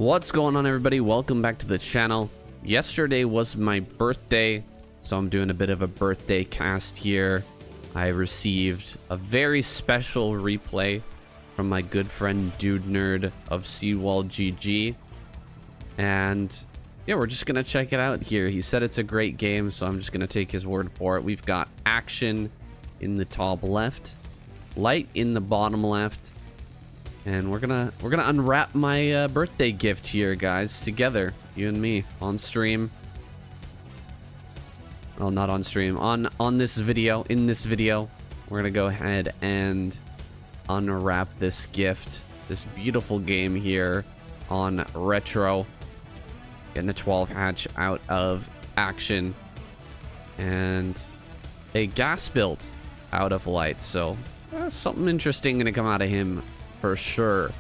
What's going on, everybody? Welcome back to the channel. Yesterday was my birthday, so I'm doing a bit of a birthday cast here. I received a very special replay from my good friend Dude Nerd of Seawall GG, and yeah, we're just gonna check it out here. He said it's a great game, so I'm just gonna take his word for it. We've got Action in the top left, Light in the bottom left, and we're gonna unwrap my birthday gift here, guys, together, you and me, on stream. Well, not on stream, on this video. In this video, we're gonna go ahead and unwrap this gift, this beautiful game here on Retro. Getting a 12 hatch out of Action and a gas build out of Light. So something interesting gonna come out of him for sure.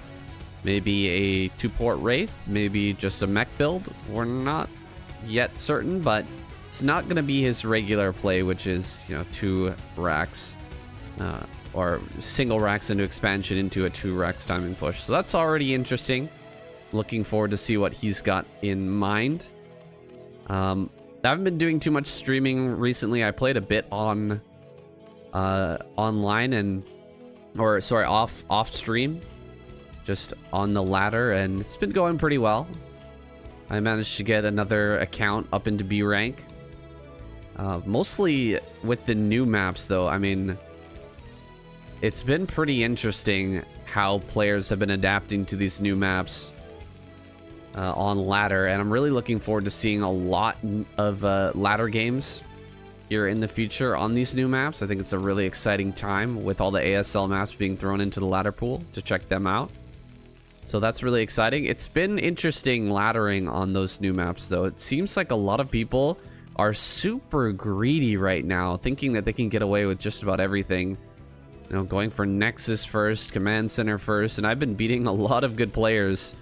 Maybe a 2-port Wraith, maybe just a mech build. We're not yet certain, but it's not gonna be his regular play, which is, you know, 2 racks or single racks into expansion into a 2 racks timing push. So that's already interesting. Looking forward to see what he's got in mind. I haven't been doing too much streaming recently. I played a bit on online and off stream, just on the ladder, and it's been going pretty well. I managed to get another account up into B rank, mostly with the new maps though. I mean, it's been pretty interesting how players have been adapting to these new maps on ladder, and I'm really looking forward to seeing a lot of ladder games here in the future on these new maps. I think it's a really exciting time with all the ASL maps being thrown into the ladder pool to check them out. So that's really exciting. It's been interesting laddering on those new maps though. It seems like a lot of people are super greedy right now, thinking that they can get away with just about everything. You know, going for Nexus first, Command Center first, and I've been beating a lot of good players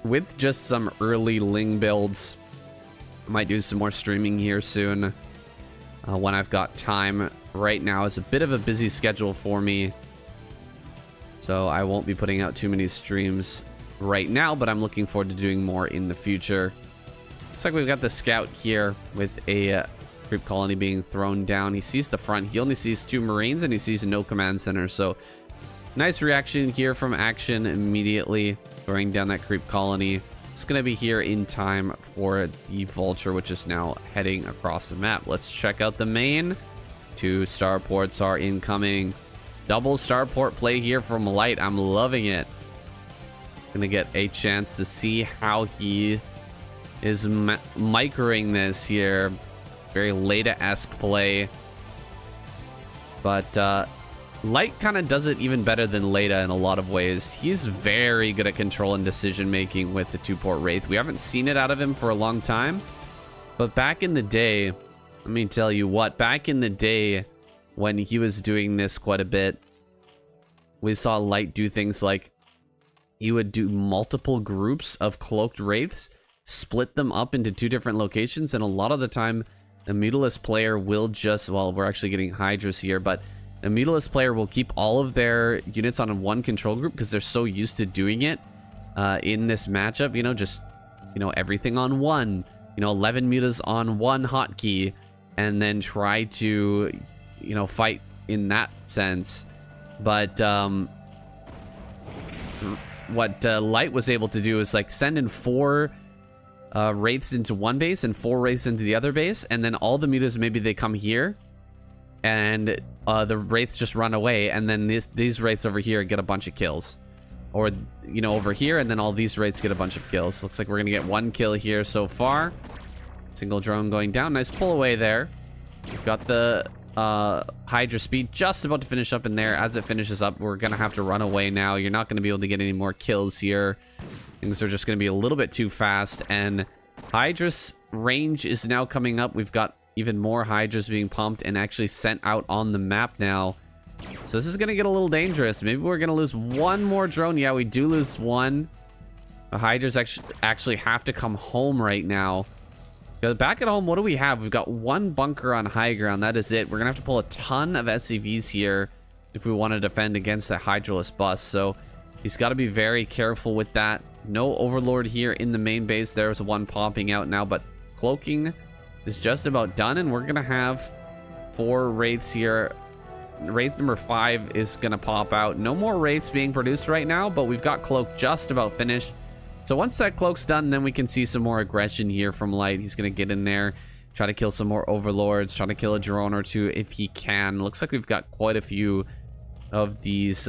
with just some early Ling builds. I might do some more streaming here soon. When I've got time. Right now is a bit of a busy schedule for me, so I won't be putting out too many streams right now, but I'm looking forward to doing more in the future. Looks like we've got the scout here with a creep colony being thrown down. He sees the front, he only sees 2 Marines, and he sees no command center, so nice reaction here from Action immediately throwing down that creep colony. It's gonna be here in time for the Vulture, which is now heading across the map. Let's check out the main. 2 starports are incoming. Double starport play here from Light. I'm loving it. Gonna get a chance to see how he is microing this here. Very Leda-esque play, but Light kind of does it even better than Leda in a lot of ways. He's very good at control and decision making with the 2-port Wraith. We haven't seen it out of him for a long time, but back in the day, let me tell you what, back in the day when he was doing this quite a bit, we saw Light do things like he would do multiple groups of cloaked Wraiths, split them up into 2 different locations, and a lot of the time the Mutalist player will just, well, we're actually getting Hydras here, but a Mutalist player will keep all of their units on one control group because they're so used to doing it in this matchup. You know, just, you know, everything on one, you know, 11 mutas on one hotkey, and then try to, you know, fight in that sense. But what Light was able to do is like send in 4 Wraiths into one base and 4 Wraiths into the other base, and then all the mutas, maybe they come here and the Wraiths just run away, and then these Wraiths over here get a bunch of kills, or, you know, over here, and then all these Wraiths get a bunch of kills. Looks like we're gonna get 1 kill here so far. Single drone going down. Nice pull away there. We've got the Hydra speed just about to finish up in there. As it finishes up, we're gonna have to run away now. You're not gonna be able to get any more kills here. Things are just gonna be a little bit too fast, and Hydra's range is now coming up. We've got even more Hydras being pumped and actually sent out on the map now. So this is gonna get a little dangerous. Maybe we're gonna lose 1 more drone. Yeah, we do lose 1. The Hydras actually have to come home right now. Back at home, what do we have? We've got 1 bunker on high ground. That is it. We're gonna have to pull a ton of SCVs here if we want to defend against a Hydraless bus. So he's got to be very careful with that. No Overlord here in the main base. There's one popping out now, but cloaking is just about done, and we're gonna have 4 wraiths here. Wraith number 5 is gonna pop out. No more wraiths being produced right now, but we've got cloak just about finished. So once that cloak's done, then we can see some more aggression here from Light. He's gonna get in there, try to kill some more Overlords, try to kill a drone or two if he can. Looks like we've got quite a few of these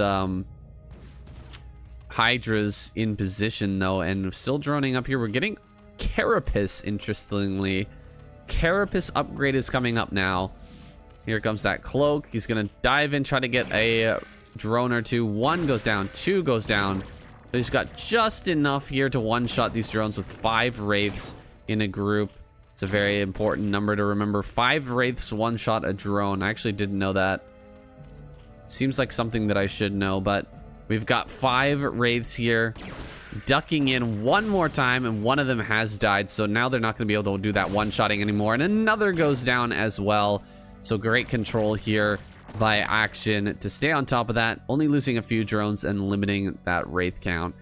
Hydras in position though, and still droning up here. We're getting Carapace, interestingly. Carapace upgrade is coming up now. Here comes that cloak. He's gonna dive in, try to get a drone or two. 1 goes down, 2 goes down. But he's got just enough here to one-shot these drones with 5 wraiths in a group. It's a very important number to remember. 5 wraiths one-shot a drone. I actually didn't know that. Seems like something that I should know, but we've got 5 wraiths here ducking in one more time, and one of them has died, so now they're not going to be able to do that one-shotting anymore, and another goes down as well. So great control here by Action to stay on top of that, only losing a few drones and limiting that wraith count.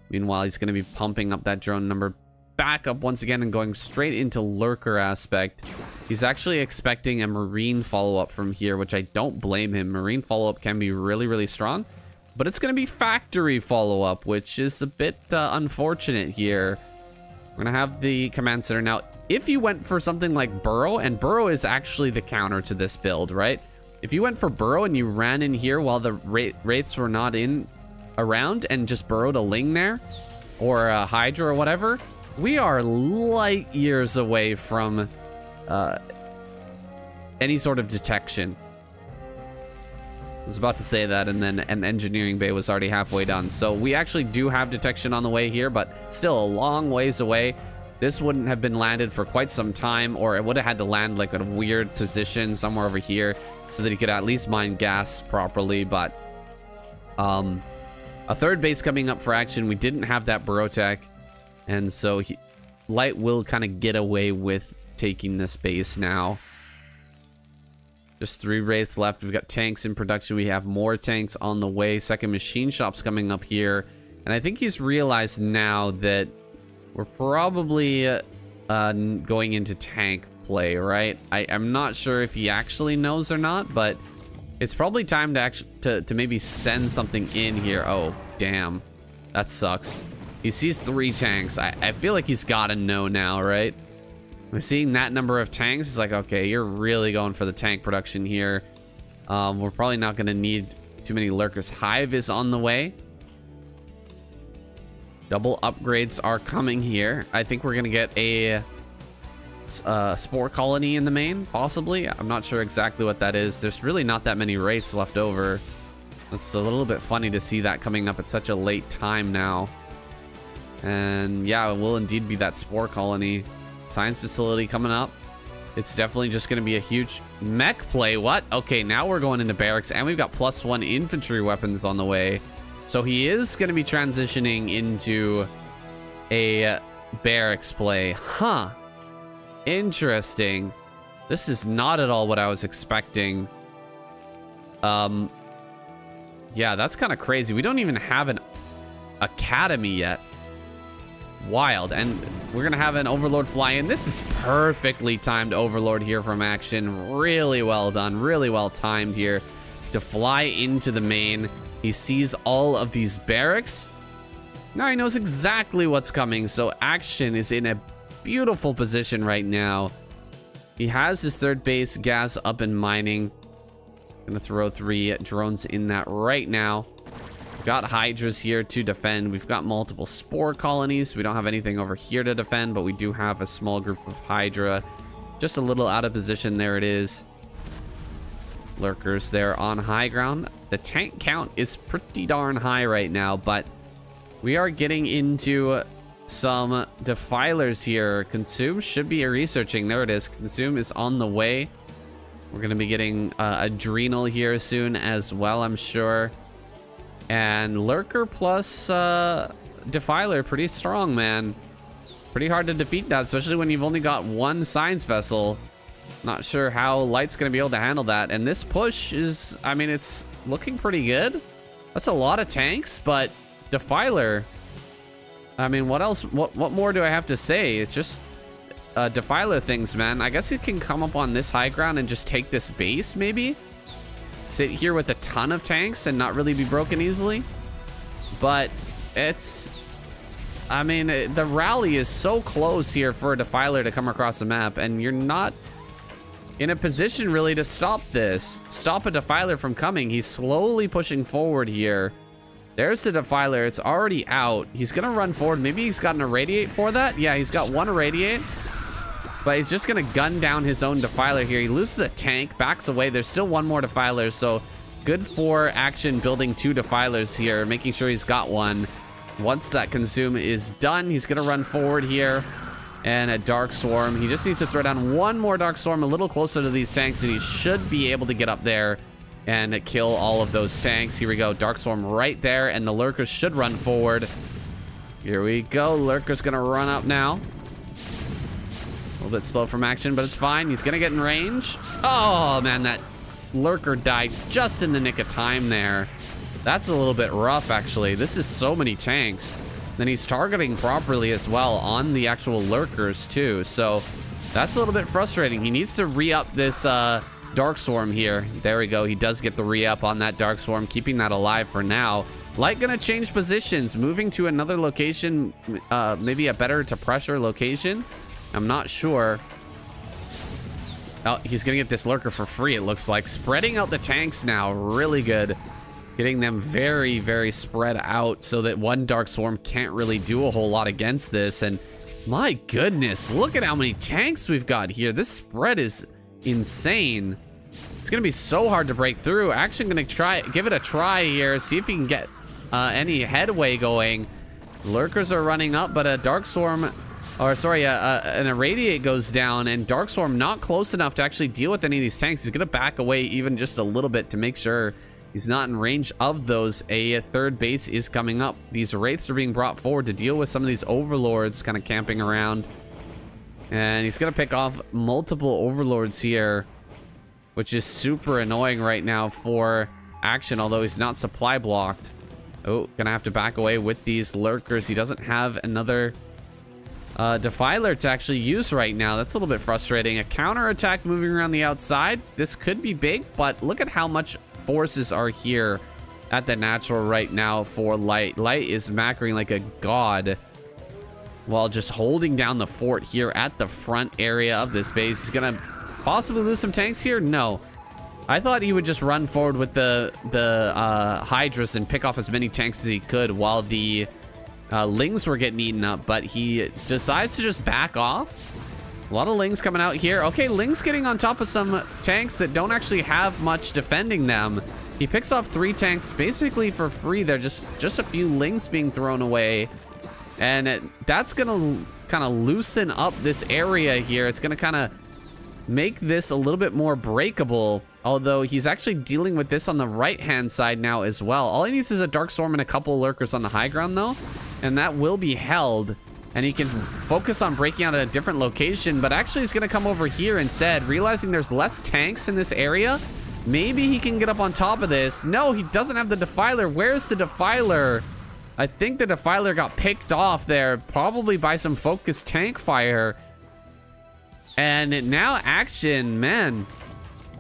Meanwhile, he's going to be pumping up that drone number back up once again and going straight into Lurker aspect. He's actually expecting a Marine follow-up from here, which I don't blame him. Marine follow-up can be really, really strong, but it's going to be factory follow-up, which is a bit unfortunate here. We're going to have the command center. Now, if you went for something like Burrow, and Burrow is actually the counter to this build, right? If you went for Burrow and you ran in here while the wraiths were not around and just burrowed a Ling there, or a Hydra or whatever, we are light years away from any sort of detection. I was about to say that, and then an engineering bay was already halfway done. So we actually do have detection on the way here, but still a long ways away. This wouldn't have been landed for quite some time, or it would have had to land like in a weird position somewhere over here so that he could at least mine gas properly. But a third base coming up for Action. We didn't have that burrow tech, and so Light will kind of get away with taking this base now. Just 3 wraiths left. We've got tanks in production. We have more tanks on the way. Second machine shop's coming up here. And I think he's realized now that we're probably going into tank play, right? I'm not sure if he actually knows or not, but it's probably time to maybe send something in here. Oh, damn. That sucks. He sees 3 tanks. I feel like he's got to know now, right? We're seeing that number of tanks. It's like, okay, you're really going for the tank production here. We're probably not going to need too many lurkers. Hive is on the way. Double upgrades are coming here. I think we're going to get a spore colony in the main, possibly. I'm not sure exactly what that is. There's really not that many wraiths left over. It's a little bit funny to see that coming up at such a late time now. And yeah, it will indeed be that spore colony. Science facility coming up. It's definitely just going to be a huge mech play. What? Okay, now we're going into barracks, and we've got +1 infantry weapons on the way. So he is going to be transitioning into a barracks play. Huh. Interesting. This is not at all what I was expecting. Yeah, that's kind of crazy. We don't even have an academy yet. Wild. And we're gonna have an Overlord fly in. This is perfectly timed Overlord here from Action. Really well done, really well timed here to fly into the main. He sees all of these barracks. Now he knows exactly what's coming, so Action is in a beautiful position right now. He has his 3rd base gas up and mining. Gonna throw 3 drones in that right now. Got Hydras here to defend. We've got multiple spore colonies. We don't have anything over here to defend, but we do have a small group of Hydra. Just a little out of position. There it is. Lurkers there on high ground. The tank count is pretty darn high right now, but we are getting into some defilers here. Consume should be researching. There it is. Consume is on the way. We're going to be getting Adrenal here soon as well, I'm sure. And Lurker plus Defiler, pretty strong, man. Pretty hard to defeat that, especially when you've only got 1 science vessel. Not sure how Light's going to be able to handle that. And this push is, I mean, it's looking pretty good. That's a lot of tanks, but Defiler I mean, what else? What more do I have to say? It's just Defiler things, man. I guess it can come up on this high ground and just take this base, maybe? Sit here with a ton of tanks and not really be broken easily. But it's... I mean, the rally is so close here for a Defiler to come across the map, and you're not in a position really to stop this. Stop a Defiler from coming. He's slowly pushing forward here. There's the Defiler. It's already out. He's gonna run forward. Maybe he's got an Irradiate for that. Yeah, he's got one Irradiate. But he's just gonna gun down his own Defiler here. He loses a tank, backs away. There's still one more Defiler, so good for Action building 2 Defilers here, making sure he's got one. Once that consume is done, he's gonna run forward here. And a Dark Swarm. He just needs to throw down one more Dark Swarm a little closer to these tanks, and he should be able to get up there and kill all of those tanks. Here we go. Dark Swarm right there, and the Lurkers should run forward. Here we go. Lurker's gonna run up now. A little bit slow from Action, but it's fine. He's gonna get in range. Oh, man, that Lurker died just in the nick of time there. That's a little bit rough, actually. This is so many tanks. Then he's targeting properly as well on the actual Lurkers, too. So that's a little bit frustrating. He needs to re-up this Dark Swarm here. There we go. He does get the re-up on that Dark Swarm, keeping that alive for now. Light gonna change positions, moving to another location, maybe a better to pressure location. I'm not sure. Oh, he's gonna get this Lurker for free, it looks like. Spreading out the tanks now, really good. Getting them very, very spread out so that one Dark Swarm can't really do a whole lot against this. And my goodness, look at how many tanks we've got here. This spread is insane. It's gonna be so hard to break through. Action gonna give it a try here, see if he can get any headway going. Lurkers are running up, but a Dark Swarm, or sorry, an Irradiate goes down, and Dark Swarm not close enough to actually deal with any of these tanks. He's gonna back away even just a little bit to make sure he's not in range of those. A third base is coming up. These Wraiths are being brought forward to deal with some of these Overlords kind of camping around. And he's gonna pick off multiple Overlords here, which is super annoying right now for Action, although he's not supply blocked. Oh, gonna have to back away with these Lurkers. He doesn't have another Defiler to actually use right now. That's a little bit frustrating. A counter attack moving around the outside. This could be big, but look at how much forces are here at the natural right now for Light. Light is macroing like a god while just holding down the fort here at the front area of this base. He's gonna possibly lose some tanks here. No, I thought he would just run forward with the Hydras and pick off as many tanks as he could while the Lings were getting eaten up, but he decides to just back off. A lot of Lings coming out here. Okay, Lings getting on top of some tanks that don't actually have much defending them. He picks off 3 tanks basically for free. They're just a few Lings being thrown away. And that's gonna kind of loosen up this area here. It's gonna kind of make this a little bit more breakable, although he's actually dealing with this on the right-hand side now as well. All he needs is a Dark Storm and a couple Lurkers on the high ground, though, and that will be held. And he can focus on breaking out at a different location, but actually he's gonna come over here instead, realizing there's less tanks in this area. Maybe he can get up on top of this. No, he doesn't have the Defiler. Where's the Defiler? I think the Defiler got picked off there, probably by some focused tank fire. And now Action, man,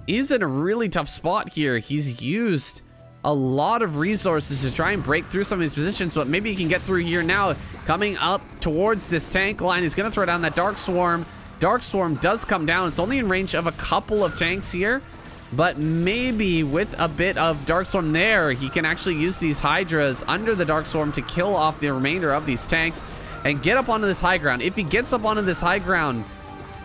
he's in a really tough spot here. He's used a lot of resources to try and break through some of these positions, but maybe he can get through here now. Coming up towards this tank line, he's gonna throw down that Dark Swarm. Dark Swarm does come down. It's only in range of a couple of tanks here, but maybe with a bit of Dark Swarm there, he can actually use these Hydras under the Dark Swarm to kill off the remainder of these tanks and get up onto this high ground. If he gets up onto this high ground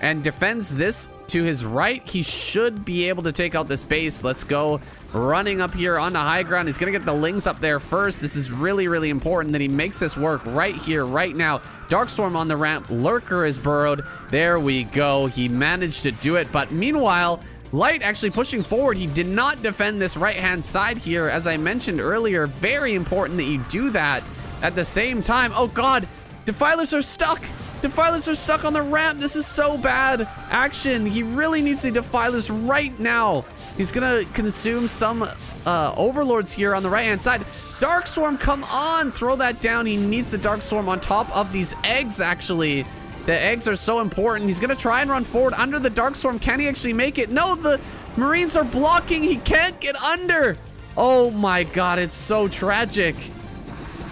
and defends this to his right, he should be able to take out this base. Let's go. Running up here on the high ground. He's gonna get the Lings up there first. This is really, really important that he makes this work right here, right now. Dark Storm on the ramp. Lurker is burrowed. There we go. He managed to do it, but meanwhile, Light actually pushing forward. He did not defend this right-hand side here. As I mentioned earlier, very important that you do that at the same time. Oh God, Defilers are stuck. Defilers are stuck on the ramp. This is so bad. Action, he really needs the Defilers right now. He's gonna consume some overlords here on the right-hand side. Dark Swarm, come on, throw that down. He needs the Dark Swarm on top of these eggs, actually. The eggs are so important. He's gonna try and run forward under the Dark Swarm. Can he actually make it? No, the Marines are blocking. He can't get under. Oh my God, it's so tragic.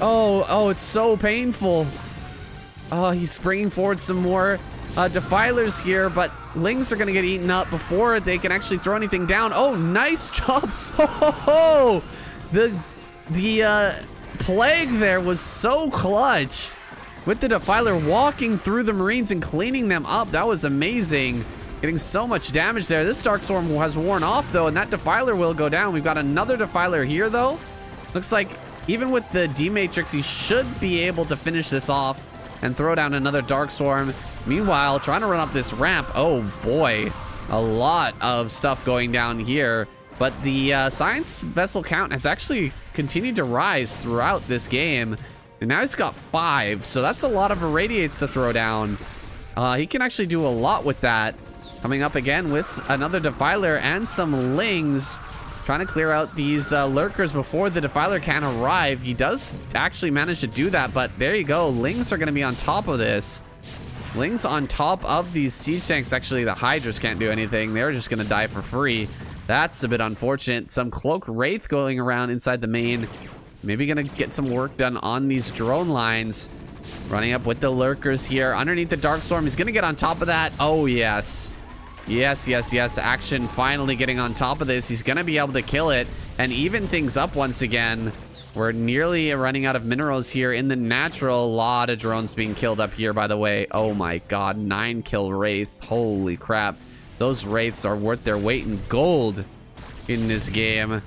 Oh, it's so painful. Oh, he's bringing forward some more defilers here, but Lings are gonna get eaten up before they can actually throw anything down. Oh, nice job. Oh, the plague there was so clutch with the defiler walking through the Marines and cleaning them up. That was amazing. Getting so much damage there. This Dark Swarm has worn off though, and that defiler will go down. We've got another defiler here though. Looks like even with the D-Matrix, he should be able to finish this off and throw down another Dark Swarm. Meanwhile, trying to run up this ramp. Oh boy, a lot of stuff going down here. But the science vessel count has actually continued to rise throughout this game. And now he's got 5, so that's a lot of irradiates to throw down. He can actually do a lot with that. Coming up again with another defiler and some Lings. Trying to clear out these lurkers before the defiler can arrive. He does actually manage to do that, but there you go. Lings are going to be on top of this. Lings on top of these siege tanks. Actually, the Hydras can't do anything. They're just going to die for free. That's a bit unfortunate. Some Cloak Wraith going around inside the main. Maybe going to get some work done on these drone lines. Running up with the lurkers here. Underneath the Dark Storm. He's going to get on top of that. Oh, yes. Yes. Action finally getting on top of this. He's going to be able to kill it and even things up once again. We're nearly running out of minerals here in the natural. A lot of drones being killed up here, by the way. Oh my God, 9 kill Wraith. Holy crap. Those Wraiths are worth their weight in gold in this game.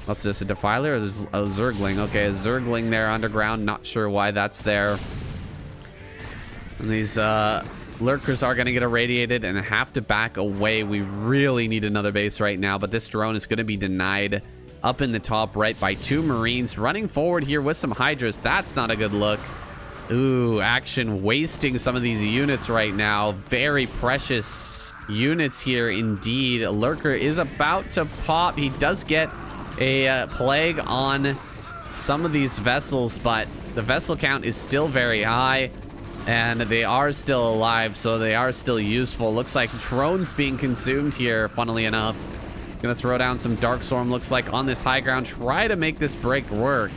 What's this, a defiler or a Zergling? Okay, a Zergling there underground. Not sure why that's there. And these lurkers are going to get irradiated and have to back away. We really need another base right now, but this drone is going to be denied up in the top right by 2 Marines. Running forward here with some Hydras. That's not a good look. Ooh, Action wasting some of these units right now. Very precious units here indeed. A lurker is about to pop. He does get a plague on some of these vessels, but the vessel count is still very high. And they are still alive, so they are still useful. Looks like drones being consumed here, funnily enough. Gonna throw down some Dark Storm, looks like, on this high ground. Try to make this break work.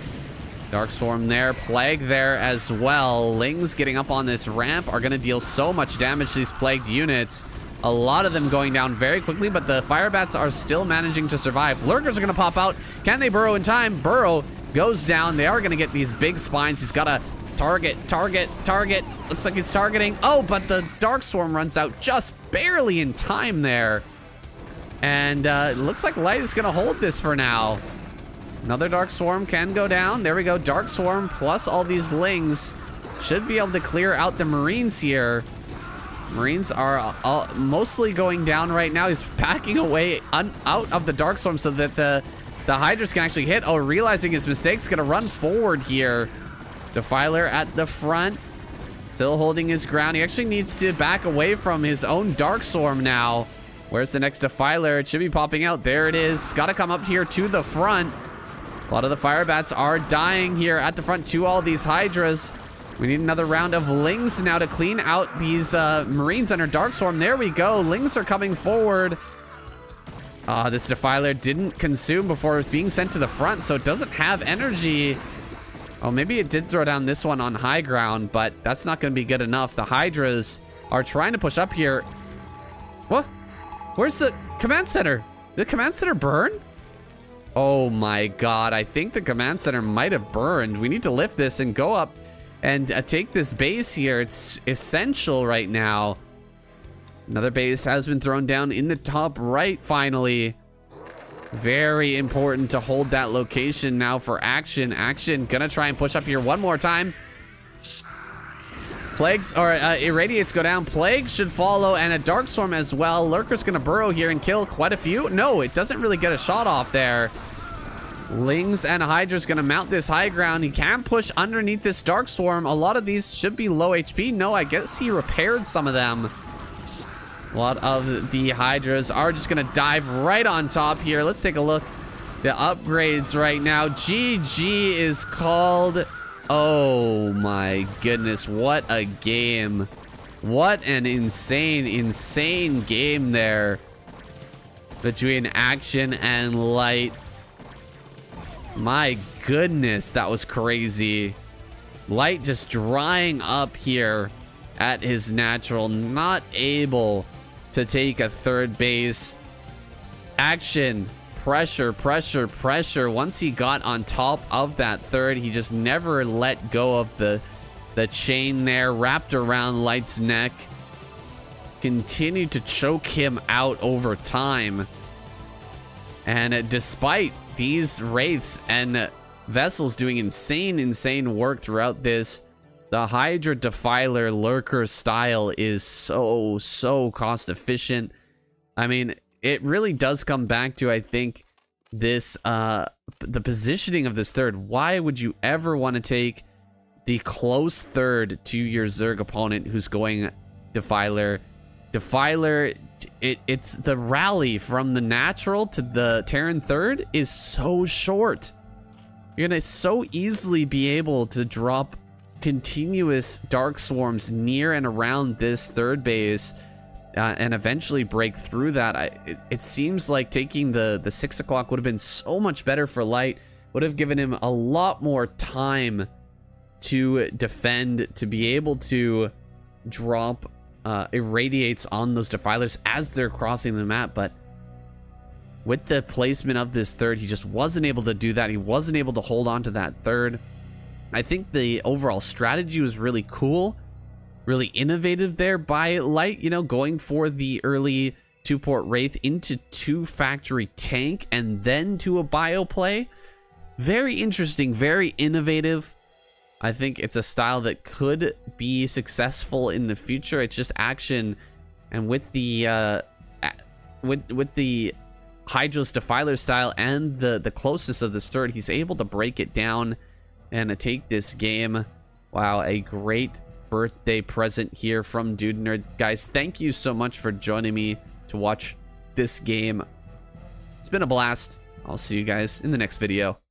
Dark Storm there, Plague there as well. Lings getting up on this ramp are gonna deal so much damage to these plagued units. A lot of them going down very quickly, but the Firebats are still managing to survive. Lurkers are gonna pop out. Can they burrow in time? Burrow goes down. They are gonna get these big spines. He's gotta target. Looks like he's targeting. Oh, but the Dark Swarm runs out just barely in time there. And it looks like Light is going to hold this for now. Another Dark Swarm can go down. There we go. Dark Swarm plus all these Lings should be able to clear out the Marines here. Marines are mostly going down right now. He's packing away out of the Dark Swarm so that the Hydras can actually hit. Oh, realizing his mistakes, going to run forward here. Defiler at the front, still holding his ground. He actually needs to back away from his own Dark Storm now. Where's the next Defiler? It should be popping out. There it is. Got to come up here to the front. A lot of the Firebats are dying here at the front to all these Hydras. We need another round of Lings now to clean out these Marines under Dark Storm. There we go. Lings are coming forward. This Defiler didn't consume before it was being sent to the front, so it doesn't have energy. Oh, maybe it did throw down this one on high ground, but that's not going to be good enough. The Hydras are trying to push up here. What? Where's the command center? Did the command center burn? Oh my God, I think the command center might have burned. We need to lift this and go up and take this base here. It's essential right now. Another base has been thrown down in the top right finally. Very important to hold that location now for Action. Action gonna try and push up here one more time. Plagues or irradiates go down. Plague should follow, and a Dark Storm as well. Lurker's gonna burrow here and kill quite a few. No, it doesn't really get a shot off there. Lings and Hydra's gonna mount this high ground. He can push underneath this Dark Swarm. A lot of these should be low HP. No, I guess he repaired some of them. A lot of the Hydras are just gonna dive right on top here. Let's take a look. The upgrades right now. GG is called. Oh my goodness, what a game. What an insane game there between Action and Light. My goodness, that was crazy. Light just drying up here at his natural, not able to take a third base. Action, pressure. Once he got on top of that third, he just never let go of the chain there, wrapped around Light's neck. Continued to choke him out over time. And despite these Wraiths and Vessels doing insane work throughout this, the Hydra Defiler Lurker style is so cost efficient. I mean, it really does come back to, I think, this the positioning of this third. Why would you ever want to take the close third to your Zerg opponent who's going Defiler? Defiler, it's the rally from the natural to the Terran third is so short. You're gonna so easily be able to drop continuous Dark Swarms near and around this third base and eventually break through that. It seems like taking the 6 o'clock would have been so much better for Light. Would have given him a lot more time to defend, to be able to drop irradiates on those Defilers as they're crossing the map. But with the placement of this third, he just wasn't able to do that. He wasn't able to hold on to that third. I think the overall strategy was really cool, really innovative there by Light, you know, going for the early 2-port Wraith into 2-factory tank and then to a bio play. Very interesting, very innovative. I think it's a style that could be successful in the future. It's just Action, and with the Hydra's Defiler style and the closeness of this third, he's able to break it down and take this game. Wow, a great birthday present here from Dude Nerd. Guys, thank you so much for joining me to watch this game. It's been a blast. I'll see you guys in the next video.